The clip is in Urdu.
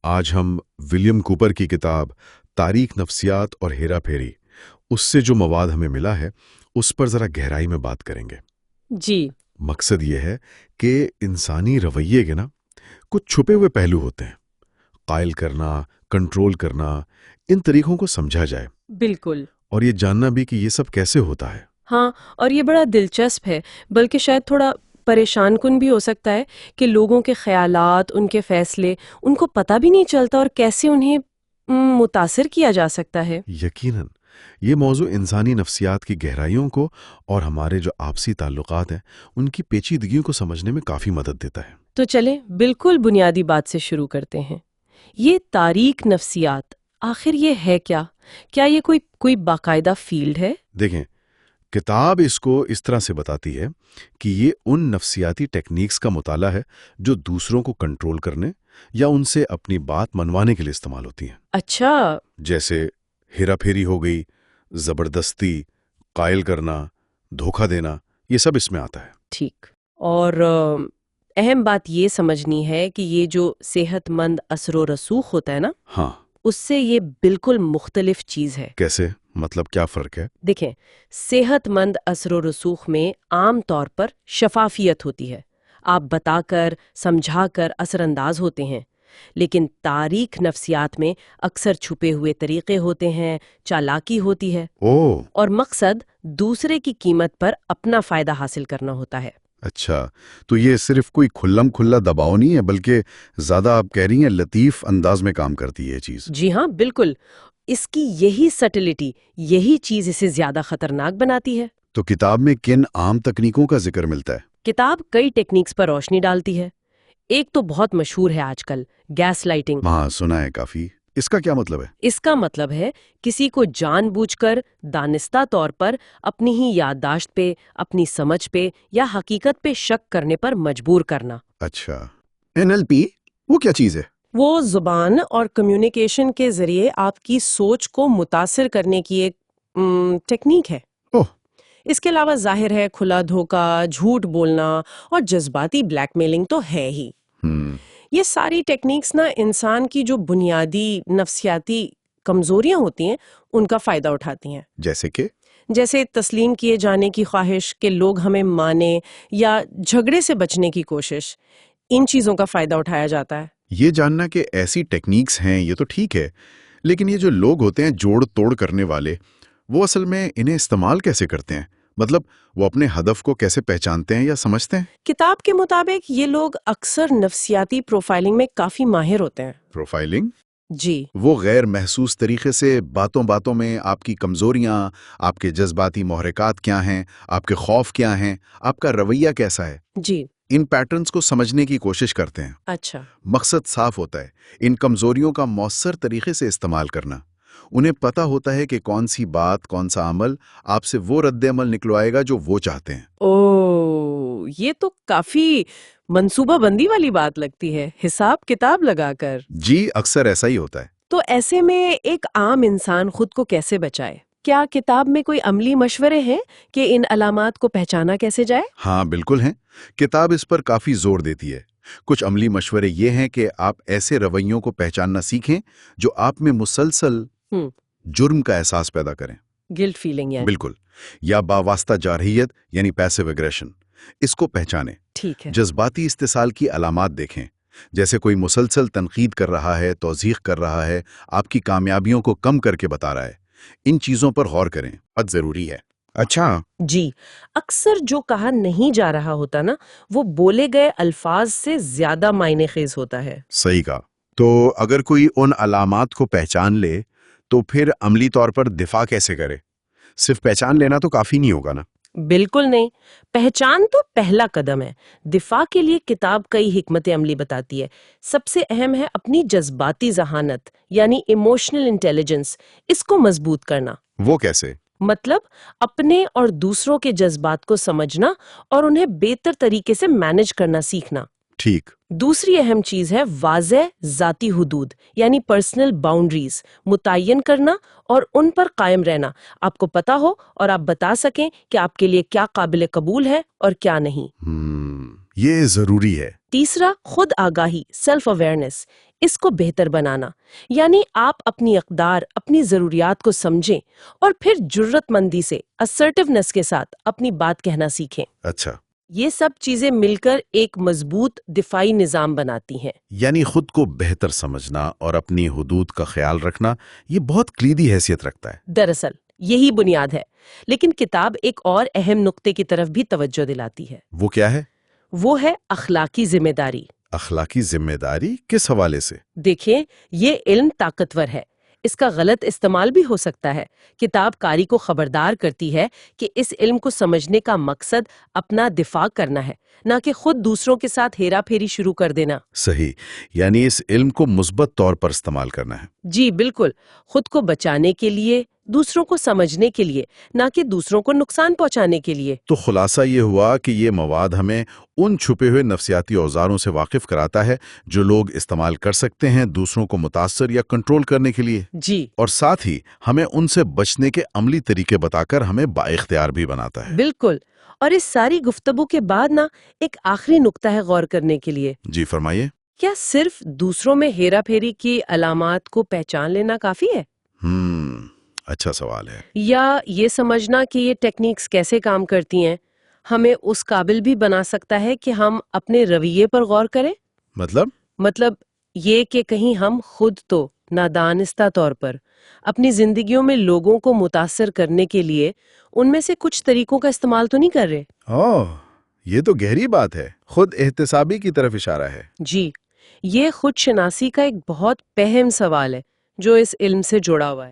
آج ہم ولیم کوپر کی کتاب تاریخ نفسیات اور ہیرا پھیری، اس سے جو مواد ہمیں ملا ہے اس پر ذرا گہرائی میں بات کریں گے۔ جی مقصد یہ ہے کہ انسانی رویے کے کچھ چھپے ہوئے پہلو ہوتے ہیں، قائل کرنا، کنٹرول کرنا، ان طریقوں کو سمجھا جائے بالکل۔ اور یہ جاننا بھی کہ یہ سب کیسے ہوتا ہے۔ ہاں، اور یہ بڑا دلچسپ ہے، بلکہ شاید تھوڑا پریشان کن بھی ہو سکتا ہے کہ لوگوں کے خیالات، ان کے فیصلے، ان کو پتہ بھی نہیں چلتا اور کیسے انہیں متاثر کیا جا سکتا ہے۔ یقیناً یہ موضوع انسانی نفسیات کی گہرائیوں کو اور ہمارے جو آپسی تعلقات ہیں ان کی پیچیدگیوں کو سمجھنے میں کافی مدد دیتا ہے۔ تو چلیں بالکل بنیادی بات سے شروع کرتے ہیں۔ یہ تاریخ نفسیات آخر یہ ہے کیا؟ کیا یہ کوئی باقاعدہ فیلڈ ہے؟ دیکھیں، کتاب اس کو اس طرح سے بتاتی ہے کہ یہ ان نفسیاتی ٹیکنیکس کا مطالعہ ہے جو دوسروں کو کنٹرول کرنے یا ان سے اپنی بات منوانے کے لیے استعمال ہوتی ہیں۔ اچھا۔ جیسے ہیرا پھیری ہو گئی، زبردستی، قائل کرنا، دھوکہ دینا، یہ سب اس میں آتا ہے۔ ٹھیک۔ اور اہم بات یہ سمجھنی ہے کہ یہ جو صحت مند اثر و رسوخ ہوتا ہے نا، ہاں، اس سے یہ بالکل مختلف چیز ہے۔ کیسے؟ مطلب کیا فرق ہے؟ دیکھیں، صحت مند اثر و رسوخ میں عام طور پر شفافیت ہوتی ہے، آپ بتا کر سمجھا کر اثر انداز ہوتے ہیں، لیکن تاریخ نفسیات میں اکثر چھپے ہوئے طریقے ہوتے ہیں، چالاکی ہوتی ہے، اور مقصد دوسرے کی قیمت پر اپنا فائدہ حاصل کرنا ہوتا ہے۔ اچھا، تو یہ صرف کوئی کھلم کھلا دباؤ نہیں ہے، بلکہ زیادہ آپ کہہ رہی ہیں لطیف انداز میں کام کرتی ہے یہ چیز۔ جی ہاں، بالکل، اس کی یہی سٹلٹی، یہی چیز اسے زیادہ خطرناک بناتی ہے۔ تو کتاب میں کن عام تکنیکوں کا ذکر ملتا ہے؟ کتاب کئی ٹیکنیکس پر روشنی ڈالتی ہے۔ ایک تو بہت مشہور ہے آج کل، گیس لائٹنگ۔ ہاں، سنا ہے کافی۔ اس کا کیا مطلب ہے؟ اس کا مطلب ہے کسی کو جان بوجھ کر دانستہ طور پر اپنی ہی یادداشت پہ، اپنی سمجھ پہ یا حقیقت پہ شک کرنے پر مجبور کرنا۔ اچھا، NLP وہ کیا چیز ہے؟ وہ زبان اور کمیونیکیشن کے ذریعے آپ کی سوچ کو متاثر کرنے کی ایک ٹیکنیک ہے۔ اوہ، اس کے علاوہ ظاہر ہے کھلا دھوکہ، جھوٹ بولنا اور جذباتی بلیک میلنگ تو ہے ہی۔ یہ ساری ٹیکنیکس نا انسان کی جو بنیادی نفسیاتی کمزوریاں ہوتی ہیں ان کا فائدہ اٹھاتی ہیں، جیسے کہ؟ جیسے تسلیم کیے جانے کی خواہش کہ لوگ ہمیں مانیں یا جھگڑے سے بچنے کی کوشش، ان چیزوں کا فائدہ اٹھایا جاتا ہے۔ یہ جاننا کہ ایسی ٹیکنیکس ہیں یہ تو ٹھیک ہے، لیکن یہ جو لوگ ہوتے ہیں جوڑ توڑ کرنے والے، وہ اصل میں انہیں استعمال کیسے کرتے ہیں؟ مطلب وہ اپنے ہدف کو کیسے پہچانتے ہیں یا سمجھتے ہیں؟ کتاب کے مطابق یہ لوگ اکثر نفسیاتی پروفائلنگ میں کافی ماہر ہوتے ہیں۔ پروفائلنگ؟ جی، وہ غیر محسوس طریقے سے باتوں باتوں میں آپ کی کمزوریاں، آپ کے جذباتی محرکات کیا ہیں، آپ کے خوف کیا ہیں، آپ کا رویہ کیسا ہے، جی۔ ان پیٹرنز کو سمجھنے کی کوشش کرتے ہیں۔ اچھا۔ مقصد صاف ہوتا ہے، ان کمزوریوں کا مؤثر طریقے سے استعمال کرنا۔ انہیں پتہ ہوتا ہے کہ کون سی بات، کون سا عمل آپ سے وہ رد عمل نکلوائے گا جو وہ چاہتے ہیں۔ یہ تو کافی منصوبہ بندی والی بات لگتی ہے، حساب کتاب لگا کر۔ جی، اکثر ایسا ہی ہوتا ہے۔ تو ایسے میں ایک عام انسان خود کو کیسے بچائے؟ کیا کتاب میں کوئی عملی مشورے ہیں کہ ان علامات کو پہچانا کیسے جائے؟ ہاں بالکل ہیں، کتاب اس پر کافی زور دیتی ہے۔ کچھ عملی مشورے یہ ہیں کہ آپ ایسے رویوں کو پہچاننا سیکھیں جو آپ میں مسلسل جرم کا احساس پیدا کریں۔ گلٹ فیلنگ یعنی؟ بالکل، یا باواسطہ جارحیت یعنی پیسو اگریشن، اس کو پہچانیں۔ ٹھیک ہے۔ جذباتی استحصال کی علامات دیکھیں، جیسے کوئی مسلسل تنقید کر رہا ہے، توضیح کر رہا ہے، آپ کی کامیابیوں کو کم کر کے بتا رہا ہے۔ ان چیزوں پر غور کریں، بہت ضروری ہے۔ اچھا، جی، اکثر جو کہا نہیں جا رہا ہوتا نا، وہ بولے گئے الفاظ سے زیادہ معنی خیز ہوتا ہے۔ صحیح کہا۔ تو اگر کوئی ان علامات کو پہچان لے تو پھر عملی طور پر دفاع کیسے کرے؟ صرف پہچان لینا تو کافی نہیں ہوگا نا؟ بالکل نہیں، پہچان تو پہلا قدم ہے۔ دفاع کے لیے کتاب کئی حکمت عملی بتاتی ہے۔ سب سے اہم ہے اپنی جذباتی ذہانت یعنی ایموشنل انٹیلیجنس، اس کو مضبوط کرنا۔ وہ کیسے؟ مطلب اپنے اور دوسروں کے جذبات کو سمجھنا اور انہیں بہتر طریقے سے مینج کرنا سیکھنا۔ ٹھیک۔ دوسری اہم چیز ہے واضح ذاتی حدود یعنی پرسنل باؤنڈریز متعین کرنا اور ان پر قائم رہنا، آپ کو پتا ہو اور آپ بتا سکیں کہ آپ کے لیے کیا قابل قبول ہے اور کیا نہیں۔ یہ ضروری ہے۔ تیسرا، خود آگاہی، سیلف اویئرنس، اس کو بہتر بنانا، یعنی آپ اپنی اقدار، اپنی ضروریات کو سمجھیں اور پھر جرت مندی سے، assertiveness کے ساتھ اپنی بات کہنا سیکھیں۔ اچھا، یہ سب چیزیں مل کر ایک مضبوط دفاعی نظام بناتی ہیں۔ یعنی خود کو بہتر سمجھنا اور اپنی حدود کا خیال رکھنا یہ بہت کلیدی حیثیت رکھتا ہے۔ دراصل یہی بنیاد ہے، لیکن کتاب ایک اور اہم نقطے کی طرف بھی توجہ دلاتی ہے۔ وہ کیا ہے؟ وہ ہے اخلاقی ذمہ داری۔ اخلاقی ذمہ داری کس حوالے سے؟ دیکھیں، یہ علم طاقتور ہے، اس کا غلط استعمال بھی ہو سکتا ہے۔ کتاب قاری کو خبردار کرتی ہے کہ اس علم کو سمجھنے کا مقصد اپنا دفاع کرنا ہے، نہ کہ خود دوسروں کے ساتھ ہیرا پھیری شروع کر دینا۔ صحیح، یعنی اس علم کو مثبت طور پر استعمال کرنا ہے۔ جی بالکل، خود کو بچانے کے لیے، دوسروں کو سمجھنے کے لیے، نہ کہ دوسروں کو نقصان پہنچانے کے لیے۔ تو خلاصہ یہ ہوا کہ یہ مواد ہمیں ان چھپے ہوئے نفسیاتی اوزاروں سے واقف کراتا ہے جو لوگ استعمال کر سکتے ہیں دوسروں کو متاثر یا کنٹرول کرنے کے لیے، جی اور ساتھ ہی ہمیں ان سے بچنے کے عملی طریقے بتا کر ہمیں بااختیار بھی بناتا ہے۔ بالکل۔ اور اس ساری گفتگو کے بعد ایک آخری نقطہ ہے غور کرنے کے لیے۔ جی فرمائیے۔ کیا صرف دوسروں میں ہیرا پھیری کی علامات کو پہچان لینا کافی ہے؟ اچھا سوال ہے۔ یا یہ سمجھنا کہ یہ ٹیکنیکس کیسے کام کرتی ہیں ہمیں اس قابل بھی بنا سکتا ہے کہ ہم اپنے رویے پر غور کریں؟ مطلب یہ کہ کہیں ہم خود تو نادانستہ طور پر اپنی زندگیوں میں لوگوں کو متاثر کرنے کے لیے ان میں سے کچھ طریقوں کا استعمال تو نہیں کر رہے؟ یہ تو گہری بات ہے، خود احتسابی کی طرف اشارہ ہے۔ جی، یہ خود شناسی کا ایک بہت اہم سوال ہے جو اس علم سے جڑا ہوا ہے۔